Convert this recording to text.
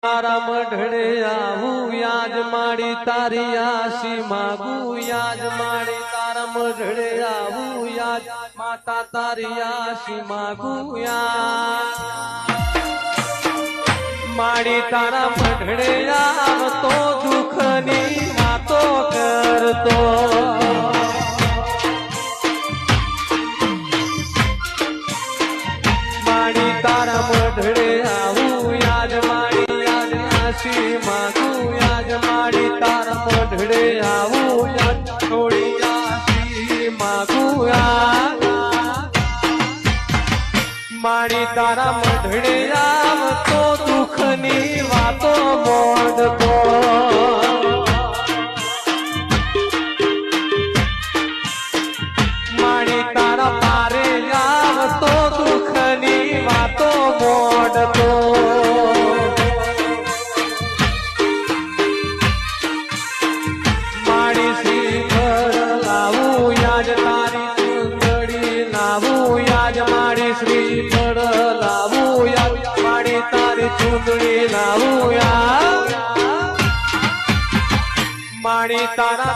તારા મઢડે આવું યાદ માડી તારી આશી માગું યાદ માડી તારા મઢડે આવું યાદ માતા તારી આશી માગું યાદ માડી તારા મઢડે આવતો દુઃખની વાતો કરતો માડી તારા મઢડે આવું યાદ માડી યાદ આશી માગું યાદ માડી તારા મઢડે આવું યાદ થોડી આશી માગું યાદ માડી તારા મઢડે આવતો દુઃખની વાતો મોડતો માડી તારા પારે આવતો દુઃખની વાતો મોડતો માડી શ્રીફળ લાવું યાદ તારી ચુંદડી લાવું યાદ માડી શ્રીફળ લાવું યાદ માડી તારી ચુંદડી લાવું યાદ માડી તારા